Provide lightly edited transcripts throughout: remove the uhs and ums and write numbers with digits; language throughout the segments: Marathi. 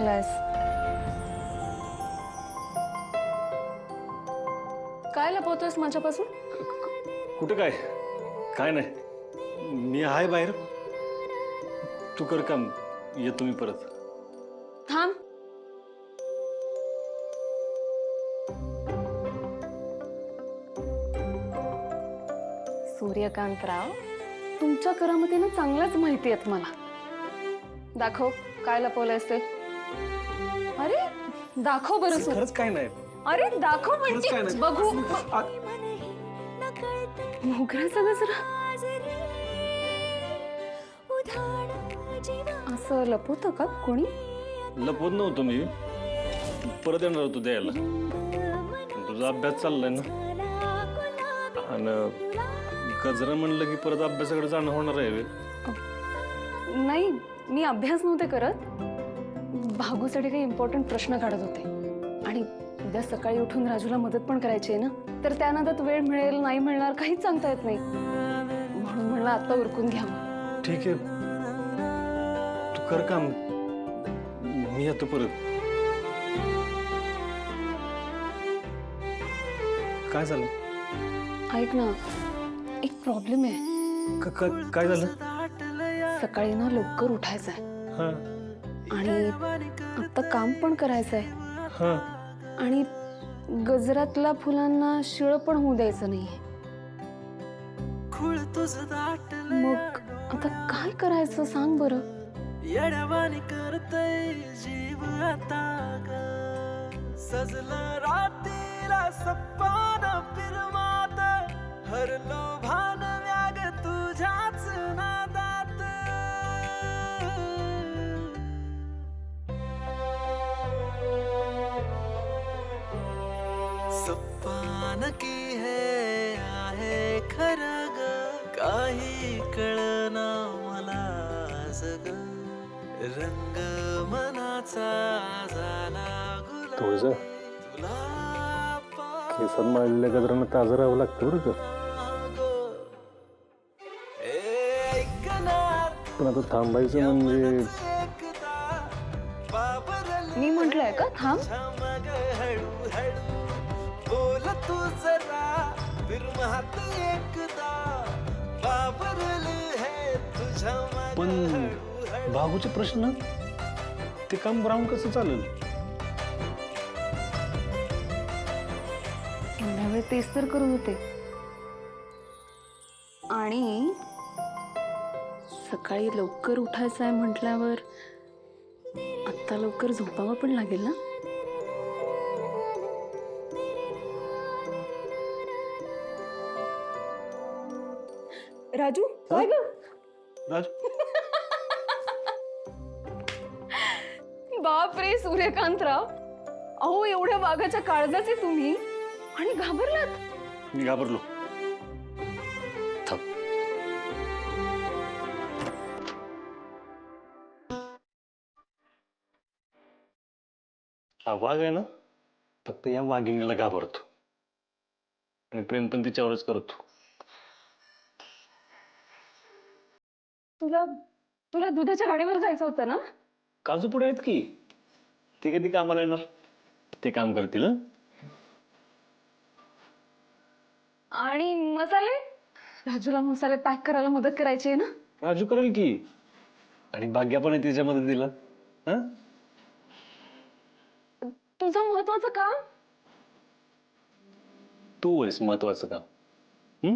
लपवलायस? काय लपवतोयस माझ्यापासून? कुठे काय? काय नाही, मी आहे बाहेर. तू कर काम, येतो मी परत. थांब. सूर्यकांतराव, तुमच्या करामतीनं चांगल्याच माहिती आहेत मला. दाखव काय लपवलंयस ते. अरे दाखव बरं. खरंच काय नाही. अरे दाखव खरंच काय म्हणजे नाही. बघू. मोगऱ्याचा गजरा असं लपवतं का कोणी? लपवत नव्हतो मी, परत येणार होतो द्यायला. तुझा अभ्यास चाललाय ना, आणि गजरा म्हणलं की परत अभ्यासाकडे जाणं होणार आहे. नाही, मी अभ्यास नव्हते करत. भागूसाठी काही इम्पॉर्टंट प्रश्न काढत होते. आणि उद्या सकाळी उठून राजूला मदत पण करायची आहे ना, तर त्या नादात वेळ मिळेल नाही मिळणार काहीच सांगता येत नाही. म्हणून म्हणलं आता उरकून घ्यावं. ठीक आहे, तू कर काम, मी येतो परत. काय झालं? ऐक ना, एक प्रॉब्लेम आहे. काय झालं? सकाळी ना लवकर उठायचंय हा आणि आता काम पण करायचंय. हा. आणि गजरातल्या फुलांना शिळ पण होऊ द्यायचं नाहीये. मग आता काय करायचं सांग बरं. येड्यावानी करतय जीव आता ग, सजलं रात्रीला सप्पान फिरमात, हरलो भान व्याग तुझ्याच नादात. सप्पान की है आहे खरं ग, काही कळना मला जग, रंग मनाचा झाला थोडस तुला केसात माळलेल्या गजरांना ताजं राहावं लागतं बरं का. पण आता थांबायचं म्हणजे मी म्हटलंय का थांब? हळू हळू बोल तू जरा, बिरमहात एकदा बाबरल है तुझ्या पण भागूचे प्रश्न, ते काम राहून कसं चालेल? एवढ्या वेळ तेच तर करत होते. आणि सकाळी लवकर उठायचं आहे म्हटल्यावर आत्ता लवकर झोपावं पण लागेल ना. राजू काय ग? राजू, बाप रे सूर्यकांतराव, अहो एवढ्या वाघाच्या काळजाचे तुम्ही आणि घाबरलात. मी घाबरलो. थांब. हा वाघ आहे ना, फक्त या वाघिणीला घाबरतो आणि प्रेम पण तिच्यावरच करतो. तुला तुला दुधाच्या गाडीवर जायचं होतं ना? काजू पुढे आहेत की, ते कधी कामाला येणार? ते काम करतील. आणि मसाले, राजूला मसाले पॅक करायला मदत करायची आहे ना? राजू करेल की, आणि भाग्या पण आहे तिच्या मदतीला. हा, तुझं महत्वाचं काम? तू आहेस महत्वाचं काम. हम्म.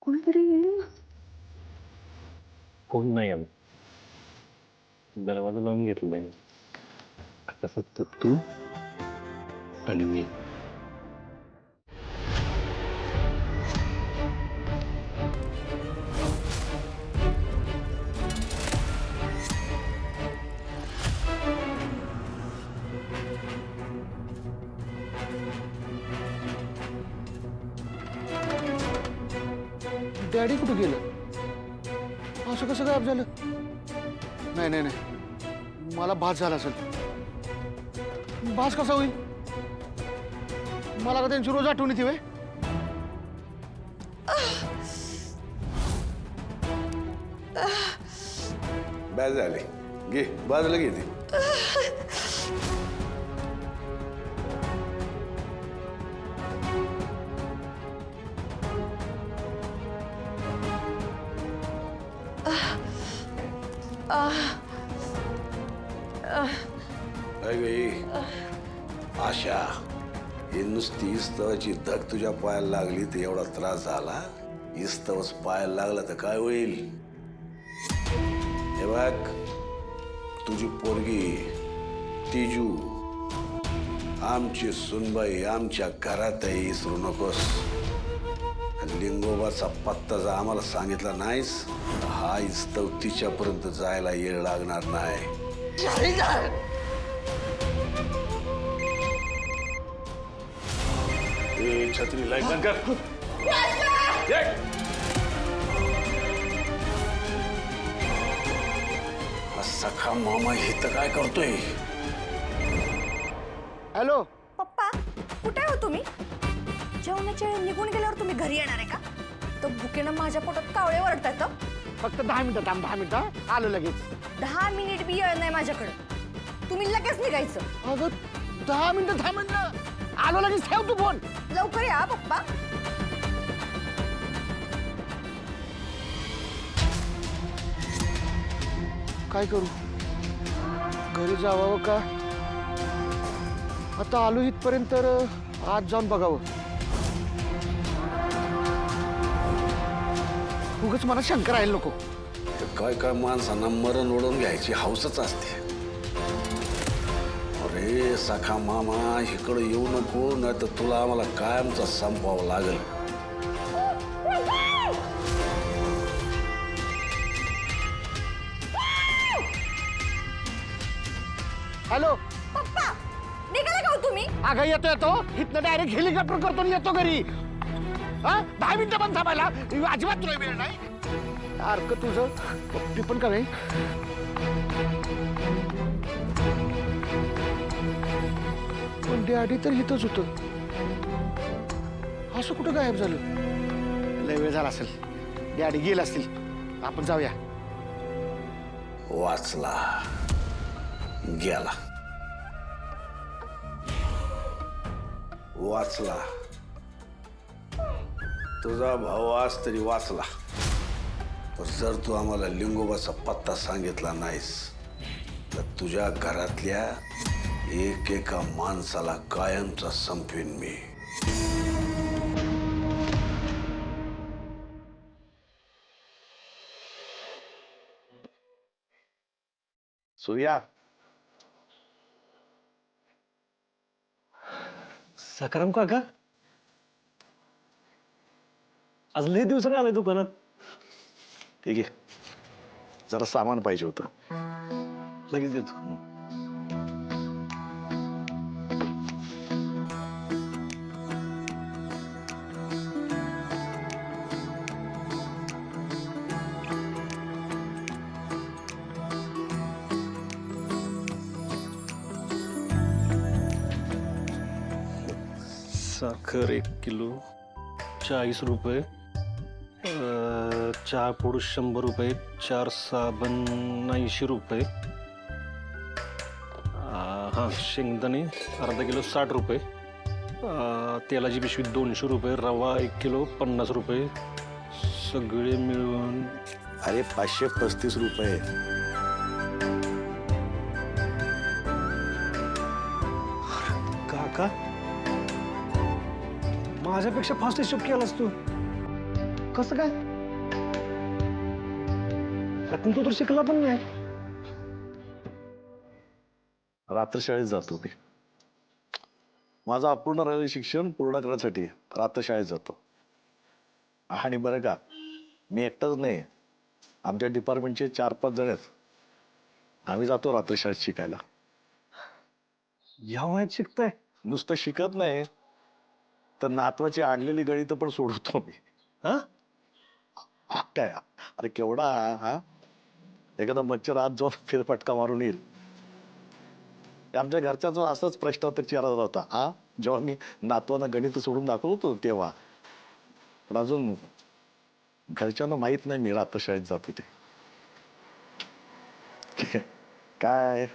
कोणीतरी येईल ना. फोन नाही आला, दरवाजा लावून घेतला. आता फक्त तू आणि मी. डॅडी कुठं गेलं? असं कसं गायब झालं? नाही नाही नाही, मला भास झाला असेल. भास कसा होईल? मला का त्यांची रोज आठवण येते व्हय? बॅस झाले. घे बाजूला घे ते. काय गई आशा, ही नुसती इस्तवाची धग तुझ्या पायाला लागली तर एवढा त्रास झाला. इस्तवच पायाला लागला तर काय होईल? हे बघ, तुझी पोरगी तिजू आमची सुनबाई आमच्या घरातही विसरू नकोस. लिंगोबाचा पत्ता जर आम्हाला सांगितला नाहीस तर हा इस्तव तिच्यापर्यंत जायला येळ लागणार नाही. ए, छत्री लाईट बंद कर. हा सखा मामा हे तर काय करतोय? हॅलो, पप्पा कुठे हो तुम्ही? जेवणाच्या वेळी निघून गेल्यावर तुम्ही घरी येणार आहे का? तर भुकेनं माझ्या पोटात कावळे ओरडतायत. फक्त 10 मिनिटं थांब, 10 मिनिटं. आलो लगेच. 10 मिनिट बी येळ नाही माझ्याकडे. तुम्ही लगेच निघायचं. अगं 10 मिनिटं थांब म्हणलं. आलो लगेच. ठेव तू फोन. लवकर या पप्पा. काय करू? घरी जावावं का? आता आलो इथपर्यंत तर आज जाऊन बघावं. उगाच मला शंका राहील नको. काय काय माणसांना मरण ओढून घ्यायची हौसच असते. अरे सखा मामा इकडं येऊ नको, नाही तर तुला आम्हाला कायमचा संपवावं लागेल. हॅलो, पप्पा निघाला का हो तुम्ही? अगं येतो येतो. इथनं डायरेक्ट हेलिकॉप्टर करतो आणि येतो घरी. हा 10 मिनिटं पण थांबायला अजिबात तुला वेळ नाही. अर्क तुझं पप्पी पण का नाही? पण डॅडी तर इथंच होतं. असं कुठं गायब झालं? लय वेळ झाला असेल. डॅडी गेला असतील. आपण जाऊया. वाचला गेला. वाचला. तुझा भाऊ आज तरी वाचला. पण जर तू आम्हाला लिंगोबाचा पत्ता सांगितला नाहीस तर तुझ्या घरातल्या एकेका माणसाला कायमचा संपवीन मी. सूर्या, सकाराम काका, आज लय दिवसाने आलाय दुकानात. ठीक आहे. जरा सामान पाहिजे होतं. लगेच देतो. साखर 1 किलो 40 रुपये, चहा पोड 100 रुपये, 4 साबण 80 रुपये, हां शेंगदाणे अर्धा किलो 60 रुपये, तेलाची पिशवी 200 रुपये, रवा 1 किलो 50 रुपये, सगळे मिळून अरे 535 रुपये. काका, माझ्यापेक्षा फास्ट हिशोब केलास तू. कसं काय? तू तर शिकला पण नाही. रात्रशाळेत जातो मी. माझं अपूर्ण राहिलेलं शिक्षण पूर्ण करण्यासाठी रात्रशाळेत जातो. आणि बरं का, मी एकटाच नाही, आमच्या डिपार्टमेंटचे 4-5 जण आहेत. आम्ही जातो रात्रशाळेत शिकायला. या वयात शिकताय? नुसतं शिकत नाही तर नातवाची आणलेली गणित पण सोडवतो मी. हा? काय अरे केवढा हा, एखादा मच्छर आत जाऊन फेरफटका मारून येईल. आमच्या घरच्याचा असाच प्रश्न विचारत होता हा, जेव्हा मी नातवांना गणित सोडून दाखवत होतो तेव्हा. पण अजून घरच्यांना माहित नाही मी रात्रशाळेत जातो ते. काय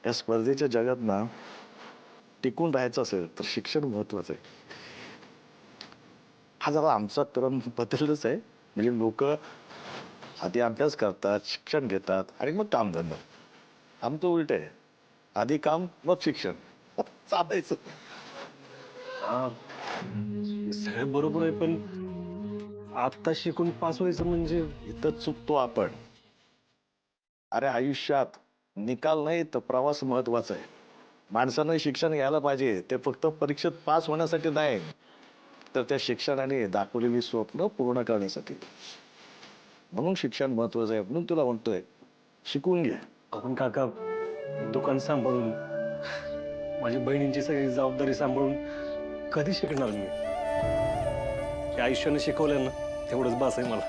या स्पर्धेच्या जगात ना टिकून राहायचं असेल तर शिक्षण महत्वाचं आहे. हा जरा आमचा क्रम बदलच आहे. म्हणजे लोक आधी अभ्यास करतात, शिक्षण घेतात आणि मग काम धंदा. आमचं उलट आहे, आधी काम मग शिक्षण चालायचं. सगळं बरोबर आहे, पण आता शिकून पास व्हायचं म्हणजे इथं चुकतो आपण. अरे आयुष्यात निकाल नाही तर प्रवास महत्वाचा आहे. माणसानं शिक्षण घ्यायला पाहिजे, ते फक्त परीक्षेत पास होण्यासाठी नाही, तर त्या शिक्षणाने दाखवलेली स्वप्न पूर्ण करण्यासाठी. म्हणून शिक्षण महत्वाचं आहे. म्हणून तुला म्हणतोय शिकून घे. आपण काका दुकान सांभाळून, माझ्या बहिणींची सगळी जबाबदारी सांभाळून कधी शिकणार मी? त्या आयुष्यानं शिकवलं ना तेवढंच बास आहे मला.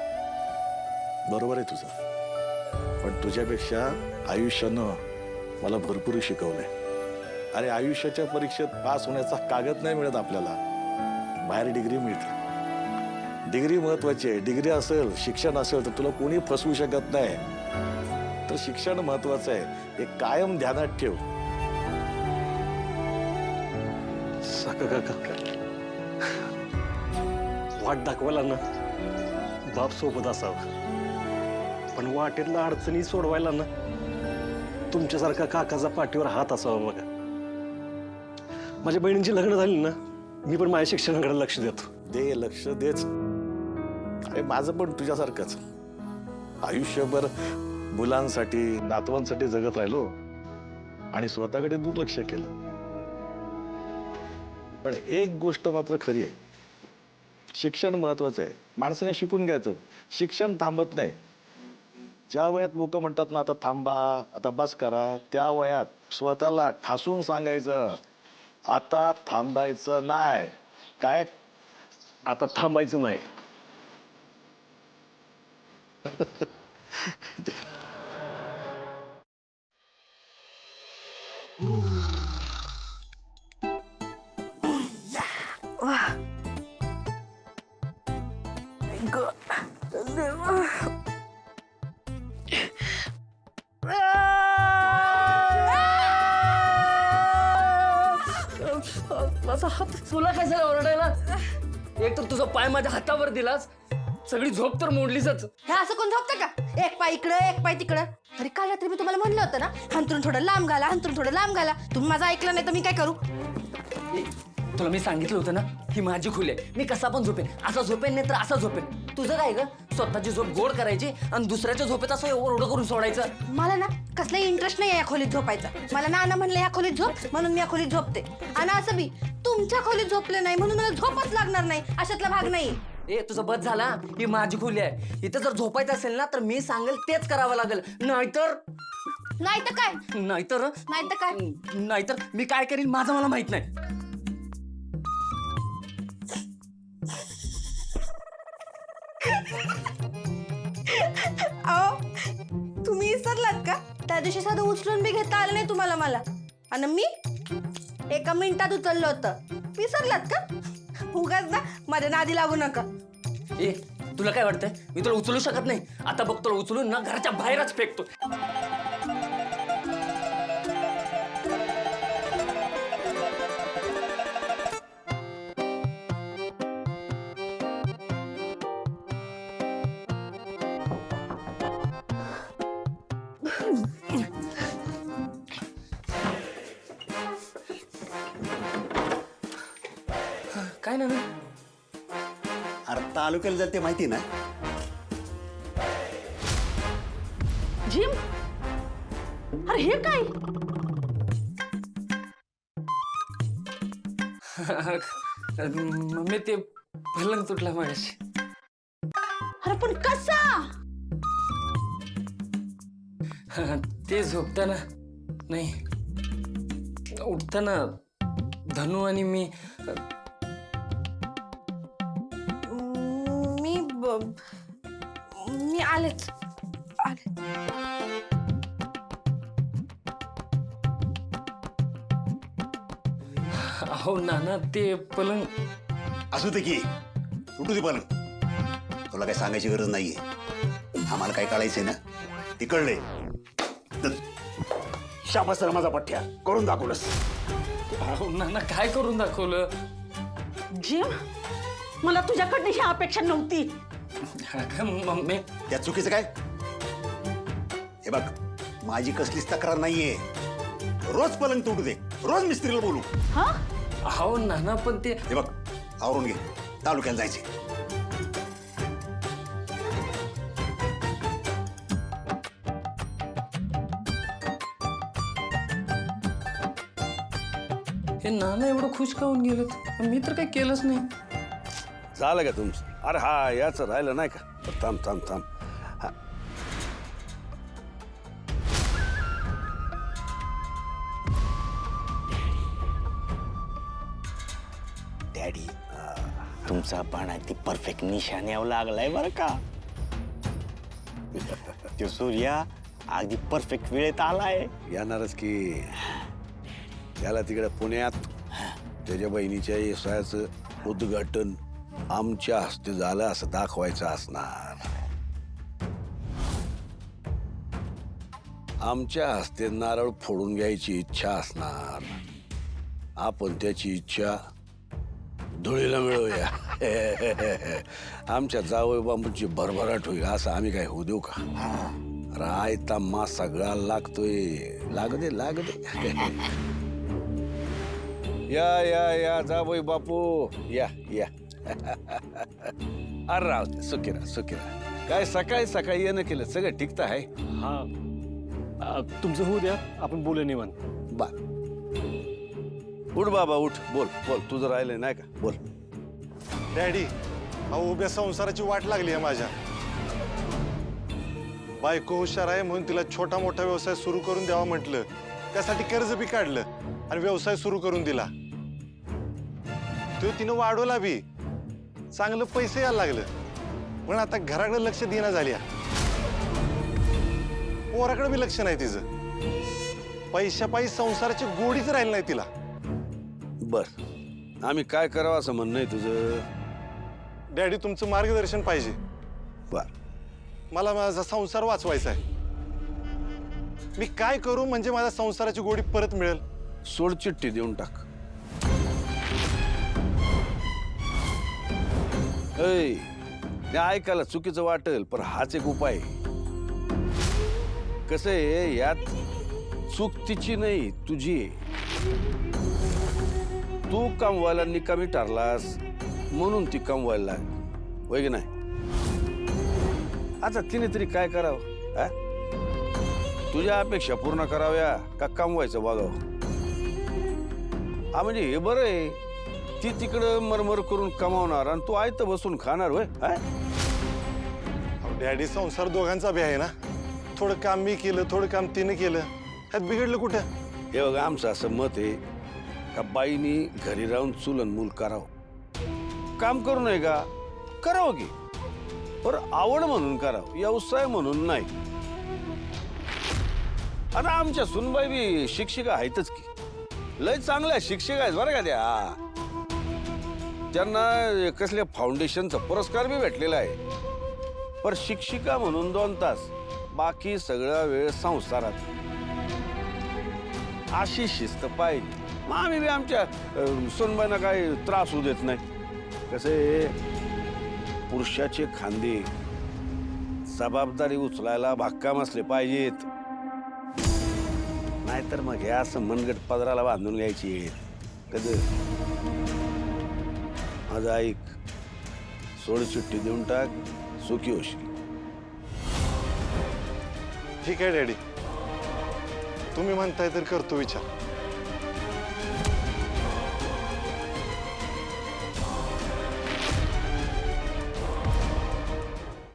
बरोबर आहे तुझं, पण तुझ्यापेक्षा आयुष्यानं मला भरपूर शिकवलंय. अरे आयुष्याच्या परीक्षेत पास होण्याचा कागद नाही मिळत आपल्याला, बाहेर डिग्री मिळते. डिग्री महत्वाची आहे. डिग्री असेल, शिक्षण असेल तर तुला कोणी फसवू शकत नाही. तर शिक्षण महत्वाचं आहे, हे कायम ध्यानात ठेव. साका काका, वाट दाखवायला ना बाप सोबत असावं, पण वाटेतल्या अडचणी सोडवायला ना तुमच्यासारखा काकाचा पाठीवर हात असावा. बघा, माझ्या बहिणींची लग्न झाली ना, मी पण माझ्या शिक्षणाकडे लक्ष देतो. दे, लक्ष देच. अरे माझं पण तुझ्यासारखंच आयुष्यभर मुलांसाठी, नातवांसाठी जगत राहिलो आणि स्वतःकडे दुर्लक्ष केलं. पण एक गोष्ट मात्र खरी आहे, शिक्षण महत्वाचं आहे. माणसाने शिकून घ्यायचं. शिक्षण थांबत नाही. ज्या वयात लोक म्हणतात ना आता थांबा, आता बस करा, त्या वयात स्वतःला ठासून सांगायचं आता थांबायचं नाही. काय आता थांबायचं नाही. माझा हात तुला काय झालं ओरडायला? एक तर तुझा पाय माझ्या हातावर दिलास, सगळी झोप तर मोडलीच. हे असं कोण झोपतं का? एक पाय इकडं एक पाय तिकडं. अरे काल रात्री मी तुम्हाला म्हणलं होतं ना, हंतरून थोडं लांब घाला, हंतरून थोडं लांब घाला. तुम्ही माझं ऐकलं नाही तर मी काय करू? तुला मी सांगितलं होतं ना, ही माझी खुली आहे. मी कसा पण झोपेन, असा झोपेन नाही तर असा झोपेन. तुझं काय ग? स्वतःची झोप गोड करायची आणि दुसऱ्याच्या झोपेत असं एवढं करून सोडायचं. मला ना कसलाही इंटरेस्ट नाही या खोलीत झोपायचा. मला नाना म्हणलं या खोलीत झोप म्हणून मी या खोलीत झोपते. आणि असं बी तुमच्या खोलीत झोपले नाही म्हणून मला झोपच लागणार नाही, अशातला भाग नाही. ए तुझं बस झाला, ही माझी खोली आहे. इथं जर झोपायचं असेल ना तर मी सांगेल तेच करावं लागेल. नाहीतर नाही तर काय? नाहीतर नाही तर काय? नाहीतर मी काय करीन माझं मला माहित नाही. अहो तुम्ही विसरलात का? त्या दिवशी साधं उचलून बी घेता आलं नाही तुम्हाला मला. आणि मी एका मिनिटात उचललं होतं. विसरलात का? उगाच ना माझ्या नादी लागू नका. ए तुला काय वाटतंय मी तुला उचलू शकत नाही? आता बघ तुला उचलून ना घराच्या बाहेरच फेकतो. काय ना अरे तालुक्याला जाते माहिती ना? जिम? अरे हे काय? मम्मी ते पलंग तुटला मगाशी. अरे पण कसा? ते झोपताना नाही, उठताना धनू आणि मी मी आलेच. अहो नाना ते पलंग. असू दे की उठू दे पलंग. तुला काही सांगायची गरज नाहीये. आम्हाला काय कळायचंय ना ते कळलंय. शाबास रे माझा पठ्या, करून दाखवलंस. अहो नाना काय करून दाखवलं? जिम, मला तुझ्याकडनं ही अपेक्षा नव्हती. अगं मम्मी, त्यात चुकीचं काय? हे बघ, माझी कसलीच तक्रार नाहीये. रोज पलंग तुटू दे, रोज मिस्त्रीला बोलू. हा? अहो नाना पण ते हे बघ, आवरून घे, तालुक्याला जायचे. हे नाना एवढं खुश काहून गेलं? मी तर काही केलंच नाही. झालं का तुमचं? अरे हा याच राहिलं नाही का? थांब थांब थांब. हा. डॅडी, तुमचा बाण अगदी परफेक्ट निशाण्यावर लागलाय बरं का. तो सूर्या अगदी परफेक्ट वेळेत आलाय. येणारच की. त्याला तिकडे पुण्यात त्याच्या बहिणीच्या व्यवसायाचं उद्घाटन आमच्या हस्ते झालं असं दाखवायचं असणार. आमच्या हस्ते नारळ फोडून घ्यायची इच्छा असणार. आपण त्याची इच्छा धुळीला मिळवूया. आमच्या जावई बांबूची भरभराट होईल असं आम्ही काय होऊ देऊ का? रायता मास सगळा लागतोय. लागू दे लागू दे. या या या जावई बापू या या. अरे राव दे, सुखीरा सुखीरा. काय सकाळी सकाळी येणं केलं, सगळं ठीक आहे. हा तुमचं होऊ द्या, आपण बोलू निवांत. बा उठ बाबा उठ, बोल बोल, तुझं राहिलं नाही का? बोल. डॅडी, अहो उभ्या संसाराची वाट लागली आहे माझ्या. बायको हुशार आहे म्हणून तिला छोटा मोठा व्यवसाय सुरू करून द्यावा म्हटलं. त्यासाठी कर्ज बी काढलं आणि व्यवसाय सुरू करून दिला. तो तिनं वाढवला बी, चांगलं पैसे यायला लागलं. पण आता घराकडे लक्ष देणं झाली. पोराकडे बी लक्ष नाही तिचं. पैशापायी संसाराची गोडीच राहिली नाही तिला. बर, आम्ही काय करावं असं म्हणणं आहे तुझं? डॅडी, तुमचं मार्गदर्शन पाहिजे. बर, मला माझा संसार वाचवायचा आहे. मी काय करू म्हणजे माझ्या संसाराची गोडी परत मिळेल? सोड चिठ्ठी देऊन टाक. ऐ, ते ऐकायला चुकीचं वाटेल पण हाच एक उपाय. कसं आहे, यात चूक तिची नाही तुझी आहे. तू कमवायला निकामी ठरलास म्हणून ती कमवायला लागली, होय की नाही? आता तिने तरी काय करावं? हा? तुझ्या अपेक्षा पूर्ण कराव्या का कमवायचं बघावं? हा म्हणजे हे बरं आहे, ती तिकडं मरमर करून कमावणार आणि तू आयत बसून खाणार, होय? डॅडी, संसार दोघांचा बी आहे ना. थोडं काम मी केलं, थोडं काम तिने केलं, ह्यात बिघडलं कुठं? हे बघा, आमचं असं मत आहे का बाईनी घरी राहून चुलन मूल करावं. काम करू नये का? करावं की, पर आवड म्हणून करावं, व्यवसाय म्हणून नाही. आता आमच्या सुनबाई बी शिक्षिका आहेतच की, लय चांगल्या शिक्षिका आहेत बरं का त्या. त्यांना कसल्या फाउंडेशनचा पुरस्कार बी भेटलेला आहे. पर शिक्षिका म्हणून 2 तास, बाकी सगळा वेळ संसारात. अशी शिस्त पाहिजे. मग आम्ही बी आमच्या सुनबाईंना काही त्रास होऊ देत नाही. कसे पुरुषाचे खांदे जबाबदारी उचलायला भक्कम असले पाहिजेत. नाहीतर मग हे असं मनगट पदराला बांधून घ्यायची. कधी माझं ऐक, सोड चिठ्ठी देऊन टाक, सुखी होशील. ठीक आहे डॅडी. तुम्ही म्हणताय तर करतो विचार.